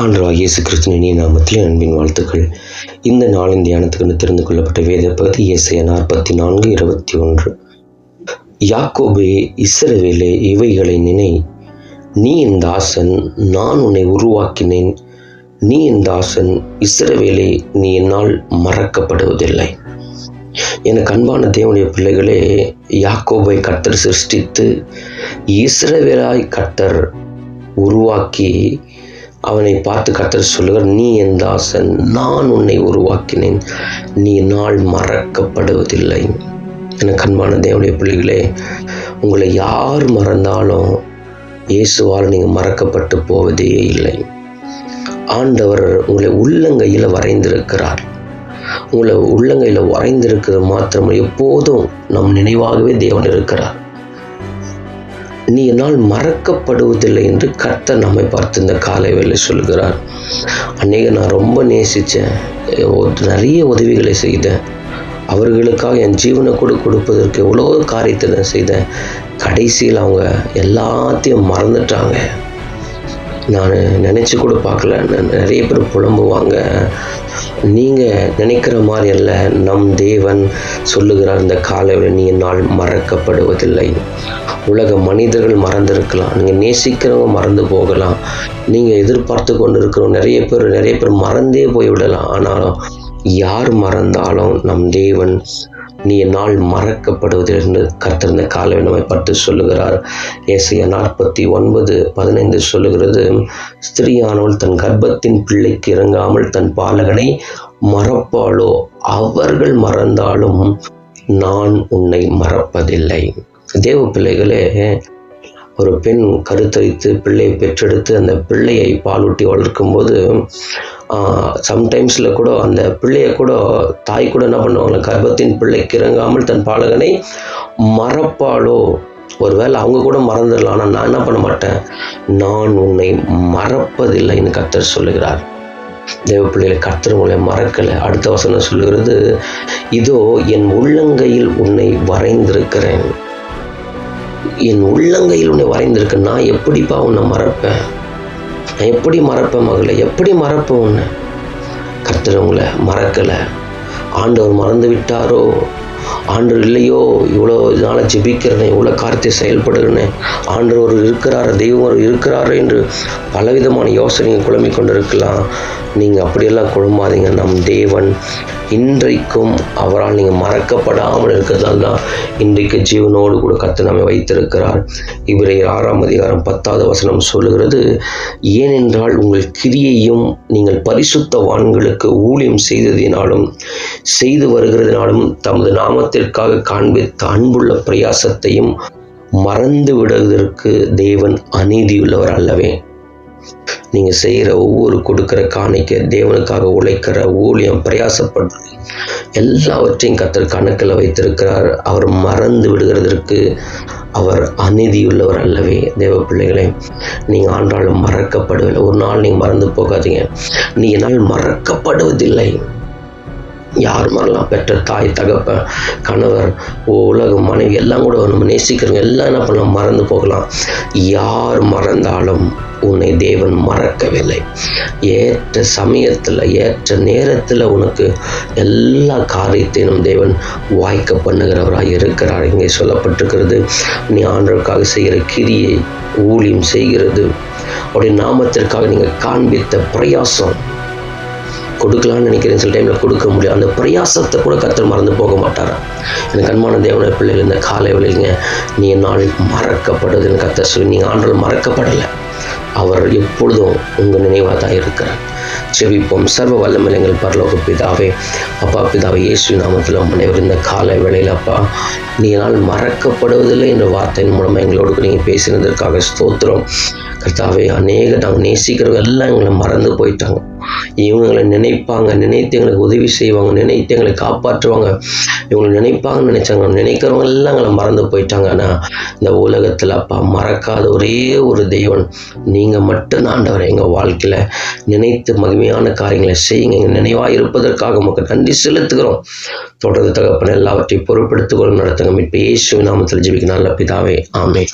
ஆண்டவராகிய இயேசு கிறிஸ்துவின் இனிய நாமத்தில் அன்பின் வாழ்த்துக்கள். இந்த நாளின் தியானத்துக்கு தெரிந்து கொள்ளப்பட்ட வேத பகுதி ஏசாயா 44:21. யாக்கோபே, இஸ்ரவேலே, இவைகளை நினை. நீ என் தாசன், நான் உன்னை உருவாக்கினேன். நீ என் தாசன், இஸ்ரவேலே, நீ என்னால் மறக்கப்படுவதில்லை. எனக்கு அன்பான தேவனுடைய பிள்ளைகளே, யாக்கோபை கர்த்தர் சிருஷ்டித்து இஸ்ரவேலாய் கர்த்தர் உருவாக்கி அவனை பார்த்து கர்த்தர் சொல்லுகிறார், நீ என் தாசன், நான் உன்னை உருவாக்கினேன், நீ என்னால் மறக்கப்படுவதில்லை. எனக்கு அன்பான தேவனுடைய பிள்ளைகளே, உங்களை யார் மறந்தாலும் இயேசுவால் நீங்கள் மறக்கப்பட்டு போவதே இல்லை. ஆண்டவர் உங்களை உள்ளங்கையில் வரைந்திருக்கிறார். உங்களை உள்ளங்கையில் வரைந்திருக்கிறது மாத்திரம் எப்போதும் நம் நினைவாகவே தேவன் இருக்கிறார். நீ என்னால் மறக்கப்படுவதில்லை என்று கர்த்தர் நம்மை பார்த்து இந்த காலை வேளை சொல்கிறார். அன்னைக்கு நான் ரொம்ப நேசித்தேன், நிறைய உதவிகளை செய்தேன், அவர்களுக்காக என் ஜீவனை கூட கொடுப்பதற்கு எவ்வளோ காரியத்தை நான் செய்தேன். கடைசியில் அவங்க எல்லாத்தையும் மறந்துட்டாங்க. நான் நினச்சி கூட பார்க்கல. நிறைய பேர் புலம்புவாங்க. நீங்கள் நினைக்கிற மாதிரி அல்ல, நம் தேவன் சொல்லுகிறார் இந்த காலையில், நீ என்னால் மறக்கப்படுவதில்லை. உலக மனிதர்கள் மறந்திருக்கலாம், நீங்கள் நேசிக்கிறவங்க மறந்து போகலாம், நீங்கள் எதிர்பார்த்து கொண்டு இருக்கிறவங்க நிறைய பேர் மறந்தே போய்விடலாம். ஆனாலும் யார் மறந்தாலும் நம் தேவன் நீ என்னால் மறக்கப்படுவதில்லை என்று கர்த்தர் இந்த காலையில் நம்மை பார்த்து சொல்லுகிறார். ஏசாயா 49:15 சொல்லுகிறது, ஸ்திரீயானவள் தன் கர்ப்பத்தின் பிள்ளைக்கு இறங்காமல் தன் பாலகனை மறப்பாளோ? அவர்கள் மறந்தாலும் நான் உன்னை மறப்பதில்லை. தேவ பிள்ளைகளே, ஒரு பெண் கருத்தரித்து பிள்ளையை பெற்றெடுத்து அந்த பிள்ளையை பாலூட்டி வளர்க்கும் போது சம்டைம்ஸில் கூட அந்த பிள்ளையை கூட தாய் கூட என்ன பண்ணுவாங்க, கர்ப்பத்தின் பிள்ளைக்கு இறங்காமல் தன் பாலகனை மறப்பாளோ? ஒருவேளை அவங்க கூட மறந்துடலாம், ஆனால் நான் என்ன பண்ண மாட்டேன், நான் உன்னை மறப்பதில்லைன்னு கர்த்தர் சொல்லுகிறார். தேவ பிள்ளைகளை, கர்த்தர் உங்களை மறக்கலை. அடுத்த வசனம் சொல்லுகிறது, இதோ என் உள்ளங்கையில் உன்னை வரைந்திருக்கிறேன். என் உள்ளங்கையில் உன்னை வரைந்திருக்க, நான் எப்படிப்பா உன்னை மறப்பேன்? நான் எப்படி மறப்பேன் மகளே? எப்படி மறப்பேன் உன்னை? கர்த்தர் உங்களை மறக்கலை. ஆண்டவர் மறந்து விட்டாரோ? ஆண்டவர் இல்லையோ? இவ்வளோ நாளாக ஜெபிக்கிறேன், இவ்வளோ காரியத்தை செயல்படுகிறேன், ஆண்டவர் இருக்கிறார், தெய்வம் இருக்கிறார் என்று பலவிதமான யோசனைகள் குழம்பிக் கொண்டிருக்கலாம். நீங்கள் அப்படியெல்லாம் குழம்பாதீங்க. நம் தேவன் இன்றைக்கும் அவரால் நீங்கள் மறக்கப்படாமல் இருக்கிறதால் தான் இன்றைக்கு ஜீவனோடு கூட கர்த்தர் நம்மை வைத்திருக்கிறார். எபிரேயர் 6:10 சொல்லுகிறது, ஏனென்றால் உங்கள் கிரியையும் நீங்கள் பரிசுத்தவான்களுக்கு ஊழியம் செய்ததினாலும் செய்து வருகிறதினாலும் தமது நாமத்திற்காக காண்பித்த அன்புள்ள பிரயாசத்தையும் மறந்து விடுவதற்கு தேவன் அநீதியுள்ளவர் அல்லவே. நீங்கள் செய்கிற ஒவ்வொரு கொடுக்கிற காணிக்கை, தேவனுக்காக உழைக்கிற ஊழியம், பிரயாசப்படுறது எல்லாவற்றையும் கர்த்தர் கணக்கில் வைத்திருக்கிறார். அவர் மறந்து விடுகிறதற்கு அவர் அநீதியுள்ளவர் அல்லவே. தேவ பிள்ளைகளே, நீங்கள் ஆண்டாலும் மறக்கப்படுவதில்லை. ஒரு நாள் நீங்கள் மறந்து போகாதீங்க. நீ என்னால் மறக்கப்படுவதில்லை. யார் மறலாம்? பெற்ற தாய், தகப்பன், கணவர், உலகம், மனைவி எல்லாம் கூட நம்ம நேசிக்கிறவங்க எல்லாம் என்ன பண்ணலாம், மறந்து போகலாம். யார் மறந்தாலும் உன்னை தேவன் மறக்கவில்லை. ஏற்ற சமயத்தில், ஏற்ற நேரத்தில் உனக்கு எல்லா காரியத்தையும் தேவன் வாய்க்க பண்ணுகிறவராக இருக்கிறார். இங்கே சொல்லப்பட்டிருக்கிறது, நீ ஆண்டவருக்காக செய்கிற கிரியை, ஊழியம் செய்கிறது, அவருடைய நாமத்திற்காக நீங்கள் காண்பித்த பிரயாசம், கொடுக்கலான்னு நினைக்கிறேன், சில டைமில் கொடுக்க முடியும், அந்த பிரயாசத்தை கூட கர்த்தர் மறந்து போக மாட்டாரா? எனக்கு அன்பான தேவனுடைய பிள்ளைகள், இந்த காலை வேளையிங்க நீ என்னால் மறக்கப்படுதுன்னு கர்த்தர் சொல்லி, நீங்கள் ஆண்டவர் மறக்கப்படலை. அவர் எப்பொழுதும் உங்கள் நினைவாக தான் இருக்கிறார். செபிப்போம். சர்வ வல்லமையுள்ள எங்கள் பரலோக பிதாவே, அப்பா பிதாவே, இயேசு நாமத்தில் அனைவரும் இந்த காலை வேளையில் அப்பா, நீ என்னால் மறக்கப்படுவதில்லை என்ற வார்த்தையின் மூலமாக எங்களோடு நீங்கள் பேசினதற்காக ஸ்தோத்திரம். கர்த்தாவே, நாங்கள் நேசிக்கிறவங்க எல்லாம் எங்களை மறந்து போயிட்டாங்க. இவங்களை நினைப்பாங்க, நினைத்து எங்களுக்கு உதவி செய்வாங்க, நினைத்து எங்களை காப்பாற்றுவாங்க, இவங்களை நினைப்பாங்கன்னு நினைச்சாங்க. நினைக்கிறவங்க எல்லாம் எங்களை மறந்து போயிட்டாங்க. ஆனால் இந்த உலகத்தில் அப்பா மறக்காத ஒரே ஒரு தெய்வன் நீங்கள் மட்டும்தான் ஆண்டவர். எங்கள் வாழ்க்கையில் நினைத்து மகிமையான காரியங்களை செய்யுங்க. எங்கள் நினைவாக இருப்பதற்காக உங்களுக்கு நன்றி செலுத்துகிறோம். தொடர்ந்து தகப்பன எல்லாவற்றையும் பொறுப்படுத்திக் கொள்ள நடத்துங்க. மீட்பு இயேசுவின் நாமத்தில் ஜெபிக்கிறேன் நல்ல பிதாவே, ஆமென்.